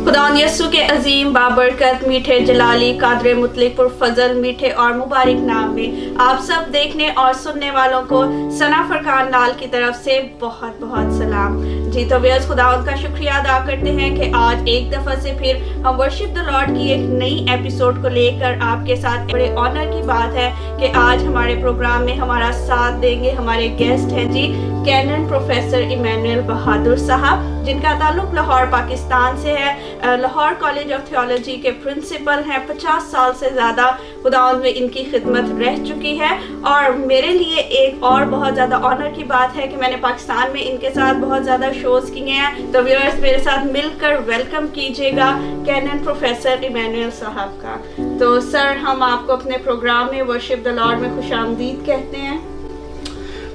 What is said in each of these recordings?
खुदावंद यस्सु के अजीम बाबरकत मीठे जलाली कादर मुतलिक पुरफजल मीठे और मुबारक नाम में आप सब देखने और सुनने वालों को सना फरकान लाल की तरफ से बहुत बहुत सलाम। जी तो व्यूअर्स, खुदावंद का शुक्रिया अदा करते हैं कि आज एक दफ़ा से फिर हम वर्शिप द लॉर्ड की एक नई एपिसोड को लेकर आपके साथ बड़े ऑनर की बात है कि आज हमारे प्रोग्राम में हमारा साथ देंगे हमारे गेस्ट हैं जी कैनन प्रोफेसर इमैनुअल बहादुर साहब, जिनका ताल्लुक लाहौर पाकिस्तान से है। लाहौर कॉलेज ऑफ थियोलॉजी के प्रिंसिपल हैं। 50 साल से ज़्यादा खुदावंद में इनकी खिदमत रह चुकी है और मेरे लिए एक और बहुत ज़्यादा ऑनर की बात है कि मैंने पाकिस्तान में इनके साथ बहुत ज़्यादा शोज़ किए हैं। तो व्यूअर्स, मेरे साथ मिलकर वेलकम कीजिएगा कैनन प्रोफेसर इमैनुअल साहब का। तो सर, हम आपको अपने प्रोग्राम में वर्शिप द लॉर्ड में खुशामदीद कहते हैं।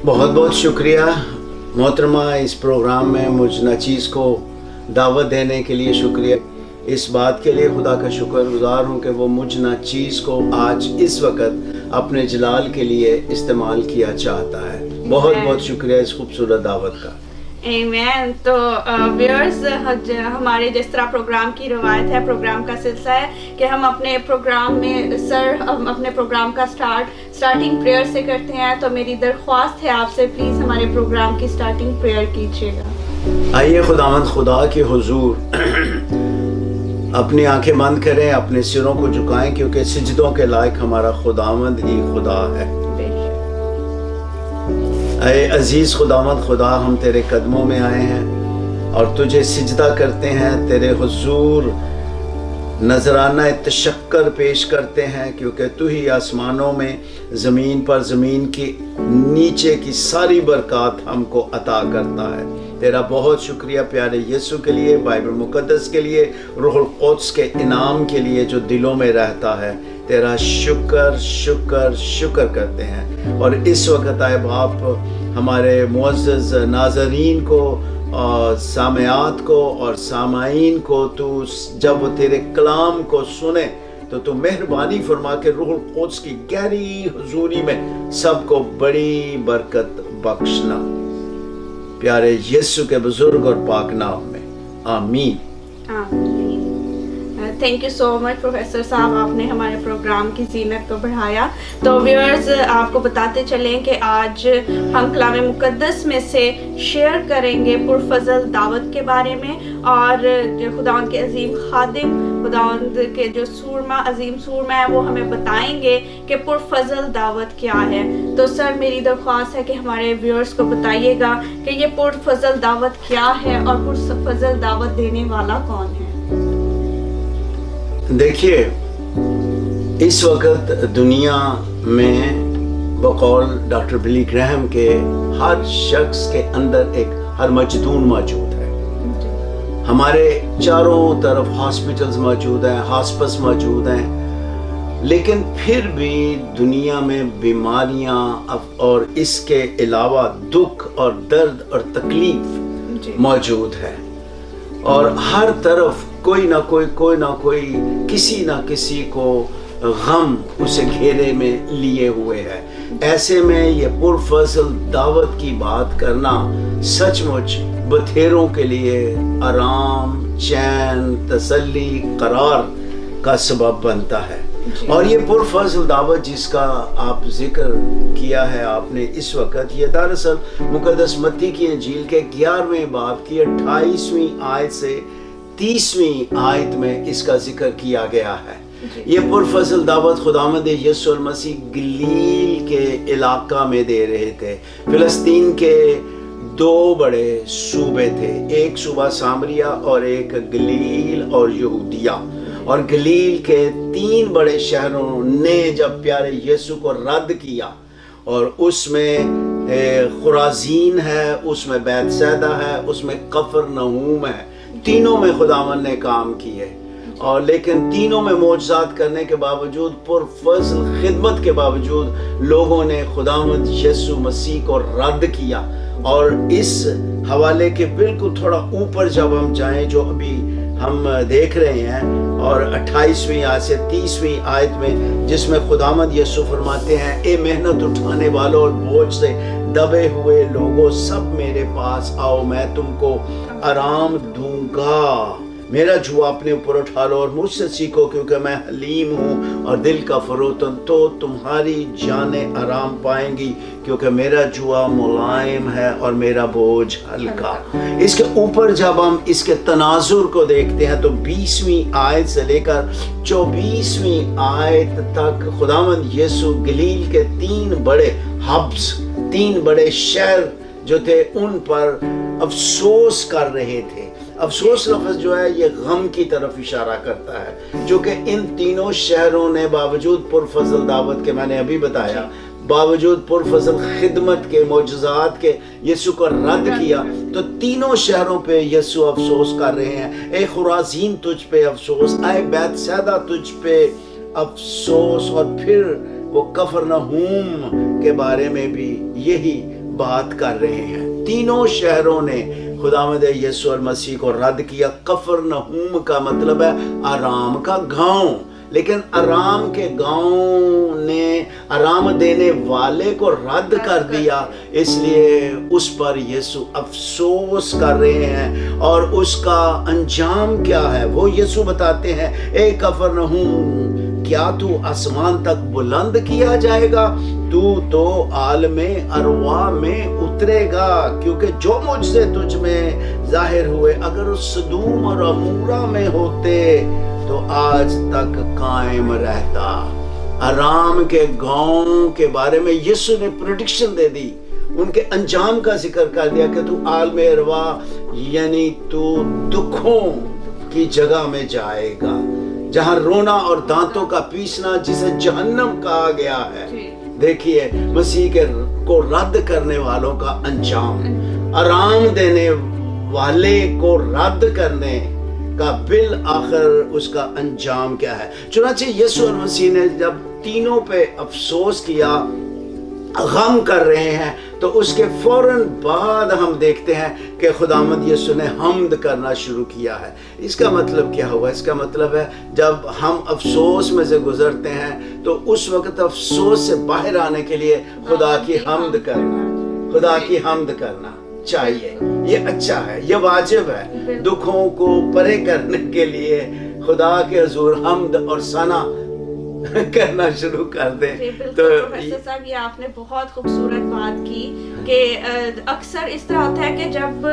बहुत बहुत शुक्रिया मोहतरमा, इस प्रोग्राम में मुझ नाचीज़ को दावत देने के लिए शुक्रिया। इस बात के लिए खुदा का शुक्रगुजार हूँ कि वो मुझ नाचीज़ को आज इस वक्त अपने जलाल के लिए इस्तेमाल किया चाहता है। बहुत बहुत शुक्रिया इस खूबसूरत दावत का। आमीन। तो व्यूअर्स, हमारे जिस तरह प्रोग्राम की रवायत है, प्रोग्राम का सिलसिला है कि हम अपने प्रोग्राम में हम अपने प्रोग्राम का स्टार्टिंग प्रेयर से करते हैं। तो मेरी दरख्वास्त है आपसे, प्लीज़ हमारे प्रोग्राम की स्टार्टिंग प्रेयर कीजिएगा। आइए खुदावंद खुदा के हुजूर अपनी आंखें बंद करें, अपने सिरों को झुकाएं, क्योंकि सिजदों के लायक हमारा खुदावंद ही खुदा है। ऐ अजीज़ खुदावंद खुदा, हम तेरे कदमों में आए हैं और तुझे सिजदा करते हैं, तेरे हुजूर नजराना तशक्कर पेश करते हैं, क्योंकि तू ही आसमानों में ज़मीन पर ज़मीन की नीचे की सारी बरकत हमको अता करता है। तेरा बहुत शुक्रिया प्यारे यीशु के लिए, बाइबल मुकद्दस के लिए, रूहुल कुद्स के इनाम के लिए जो दिलों में रहता है। तेरा शुक्र शुक्र शुक्र करते हैं। और इस वक्त आए बाप, हमारे मुअज़्ज़ज़ नाज़रीन को और सामयात को और सामाईन को तू जब वो तेरे कलाम को सुने तो तू मेहरबानी फरमा के रूहुल कुद्स की गहरी हुजूरी में सबको बड़ी बरकत बख्शना, प्यारे यीशु के बुजुर्ग और पाक नाम में, आमीन। Thank you so much professor साहब, आपने हमारे प्रोग्राम की ज़ीनत को बढ़ाया। तो व्यूअर्स, आपको बताते चलें कि आज हम कलाम मुकद्दस में से शेयर करेंगे पुरफजल दावत के बारे में, और खुदावंद के अजीम खादिम, खुदावंद के जो अजीम सूरमा है, वो हमें बताएंगे कि पुरफजल दावत क्या है। तो सर, मेरी दरख्वास्त है कि हमारे व्यूअर्स को बताइएगा कि ये पुरफजल दावत क्या है और पुरफजल दावत देने वाला कौन है। देखिए, इस वक्त दुनिया में बकौल डॉक्टर बिली ग्रैहम के हर शख्स के अंदर एक हर मजदून मौजूद है। हमारे चारों तरफ हॉस्पिटल्स मौजूद हैं, हॉस्पिस मौजूद हैं, लेकिन फिर भी दुनिया में बीमारियां और इसके अलावा दुख और दर्द और तकलीफ मौजूद है। और हर तरफ कोई ना कोई किसी ना किसी को गम उसे घेरे में लिए हुए है। ऐसे में ये पुरफजल दावत की बात करना सचमुच बथेरों के लिए आराम, चैन, तसल्ली, करार का सबब बनता है। और ये पुरफजल दावत जिसका आप जिक्र किया है आपने इस वक्त, ये दरअसल मुकद्दस मत्ती की इंजील के 11वें बाब की 28वीं आयत से 30वीं आयत में इसका जिक्र किया गया है। ये पुरफजल दावत खुदावंद यीशु मसीह गलील के इलाका में दे रहे थे। फिलिस्तीन के 2 बड़े सूबे थे, एक सूबा सामरिया और एक गलील और यहूदिया। और गलील के 3 बड़े शहरों ने जब प्यारे यीशु को रद्द किया, और उसमें खुराजीन है, उसमें बैतसैदा है, उसमें कफरनहूम है, तीनों में खुदावंद ने काम किए। और लेकिन तीनों में मौजज़ात करने के बावजूद, पुरफजल खिदमत के बावजूद, लोगों ने खुदावंद यीशु मसीह को रद्द किया। और इस हवाले के बिल्कुल थोड़ा ऊपर जब हम जाएं, जो अभी हम देख रहे हैं, और 28वीं आयत से 30वीं आयत में, जिसमें खुदावंद यीशु फरमाते हैं, ए मेहनत उठाने वालों और बोझ से दबे हुए लोगों, सब मेरे पास आओ, मैं तुमको आराम दूंगा। میرا جوا اپنے اوپر اٹھا لو اور مجھ سے سیکھو کیونکہ میں حلیم ہوں اور دل کا فروتن، تو تمہاری جانیں آرام پائیں گی، کیونکہ میرا جوا ملائم ہے اور میرا بوجھ ہلکا۔ اس کے اوپر جب ہم اس کے تناظر کو دیکھتے ہیں تو 20ویں آیت سے لے کر 24ویں آیت تک خداوند یسوع گلیل کے 3 بڑے ہبز، 3 بڑے شہر جو تھے ان پر افسوس کر رہے تھے۔ افسوس لفظ جو ہے یہ غم کی طرف اشارہ کرتا ہے، جو کہ ان تینوں شہروں نے باوجود پرفضل دعوت کے، میں نے ابھی بتایا، باوجود پرفضل خدمت کے، معجزات کے، یسوع کو رد کیا، تو تینوں شہروں پہ یسوع افسوس کر رہے ہیں۔ اے خرازین تجھ پہ افسوس، اے بیت سیدہ تجھ پہ افسوس، اور پھر وہ کفرنہوم کے بارے میں بھی یہی بات کر رہے ہیں۔ تینوں شہروں نے خداوند یسوع المسیح کو رد کیا۔ کفرنہوم کا مطلب ہے آرام کا گاؤں، لیکن آرام کے گاؤں نے آرام دینے والے کو رد کر دیا، اس لیے اس پر یسوع افسوس کر رہے ہیں۔ اور اس کا انجام کیا ہے وہ یسوع بتاتے ہیں، اے کفرنہوم کیا تو آسمان تک بلند کیا جائے گا؟ تو عالم ارواح میں اترے گا، کیونکہ جو مجھ سے تجھ میں ظاہر ہوئے اگر اس صدوم اور عمورہ میں ہوتے تو آج تک قائم رہتا۔ آرام کے گاؤں کے بارے میں یسوع نے پریڈکشن دے دی، ان کے انجام کا ذکر کر دیا کہ تو عالم ارواح یعنی تو دکھوں کی جگہ میں جائے گا، جہاں رونا اور دانتوں کا پیسنا، جسے جہنم کہا گیا ہے۔ دیکھیے مسیح کو رد کرنے والوں کا انجام، آرام دینے والے کو رد کرنے کا بالآخر اس کا انجام کیا ہے؟ چنانچہ یسوع المسیح نے جب تینوں پہ افسوس کیا، غم کر رہے ہیں، تو اس کے فوراً بعد ہم دیکھتے ہیں کہ خداوند یسوع نے حمد کرنا شروع کیا ہے۔ اس کا مطلب کیا ہوا؟ اس کا مطلب ہے جب ہم افسوس میں سے گزرتے ہیں تو اس وقت افسوس سے باہر آنے کے لیے خدا کی حمد کرنا چاہیے۔ یہ اچھا ہے، یہ واجب ہے۔ دکھوں کو پرے کرنے کے لیے خدا کے حضور حمد اور ثنا کرنا شروع کر دیں۔ تو پروفیسر صاحب یہ آپ نے بہت خوبصورت بات کی کہ اکثر اس طرح ہوتا ہے کہ جب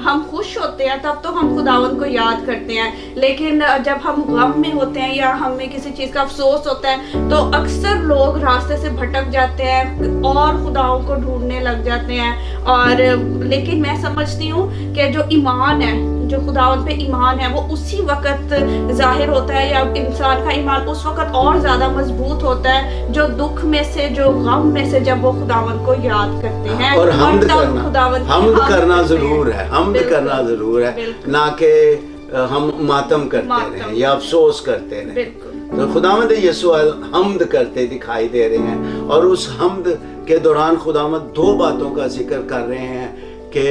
ہم خوش ہوتے ہیں تب تو ہم خداوند کو یاد کرتے ہیں، لیکن جب ہم غم میں ہوتے ہیں یا ہمیں کسی چیز کا افسوس ہوتا ہے تو اکثر لوگ راستے سے بھٹک جاتے ہیں اور خداؤں کو ڈھونڈنے لگ جاتے ہیں۔ اور لیکن میں سمجھتی ہوں کہ جو ایمان ہے، جو خداوند پہ ایمان ہے، وہ اسی وقت ظاہر ہوتا ہے، یا انسان کا ایمان اس وقت اور زیادہ مضبوط ہوتا ہے جو دکھ میں سے، جو غم میں سے جب وہ خداوند کو یاد کرتے ہیں۔ اور حمد کرنا ضرور ہے، حمد کرنا ضرور ہے، نہ کہ ہم ماتم کرتے رہیں یا افسوس کرتے رہیں۔ تو خداوند یسوع حمد کرتے دکھائی دے رہے ہیں، اور اس حمد کے دوران خداوند 2 باتوں کا ذکر کر رہے ہیں کہ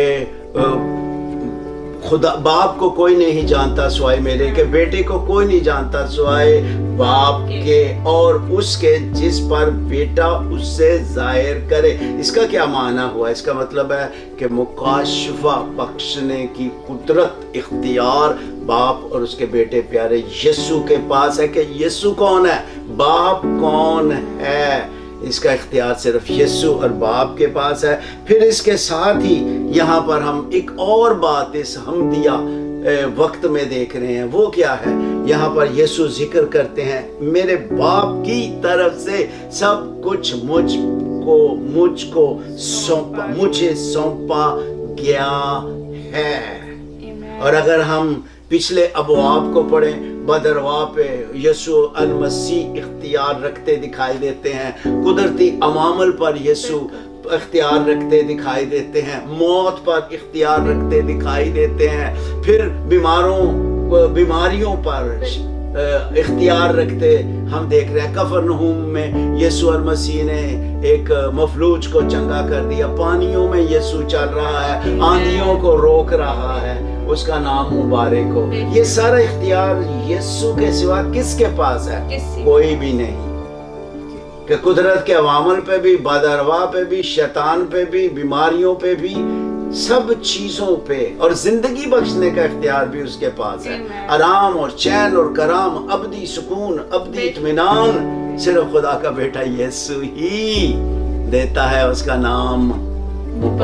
خدا باپ کو کوئی نہیں جانتا سوائے میرے، کہ بیٹے کو کوئی نہیں جانتا سوائے باپ کے، اور اس کے جس پر بیٹا اس سے ظاہر کرے۔ اس کا کیا معنی ہوا؟ اس کا مطلب ہے کہ مکاشفہ بخشنے کی قدرت، اختیار باپ اور اس کے بیٹے پیارے یسوع کے پاس ہے، کہ یسوع کون ہے، باپ کون ہے، اس کا اختیار صرف یسوع اور باپ کے پاس ہے۔ پھر اس کے ساتھ ہی یہاں پر ہم ایک اور بات اس حمدیہ وقت میں دیکھ رہے ہیں، وہ کیا ہے؟ یہاں پر یسوع ذکر کرتے ہیں، میرے باپ کی طرف سے سب کچھ مجھے سونپا گیا ہے۔ اور اگر ہم پچھلے ابواب کو پڑھیں، بدروا پہ یسوع المسیح اختیار رکھتے دکھائی دیتے ہیں، قدرتی عوامل پر یسوع اختیار رکھتے دکھائی دیتے ہیں، موت پر اختیار رکھتے دکھائی دیتے ہیں، پھر بیماریوں پر اختیار رکھتے ہم دیکھ رہے ہیں۔ کفرنہوم میں یسوع المسیح نے ایک مفلوج کو چنگا کر دیا، پانیوں میں یسوع چل رہا ہے، آندھیوں کو روک رہا ہے، اس کا نام مبارک ہو۔ یہ سارا اختیار یسوع کے سوا کس کے پاس ہے؟ کوئی بھی نہیں۔ کہ قدرت کے عوامل پہ بھی، بادروا پہ بھی، شیطان پہ بھی، بیماریوں پہ بھی سب چیزوں پہ اور زندگی بخشنے کا اختیار بھی اس کے پاس ہے. Amen. آرام اور چین اور کرام، ابدی سکون، ابدی اطمینان صرف خدا کا بیٹا یسوع ہی دیتا ہے. اس کا نام مبارک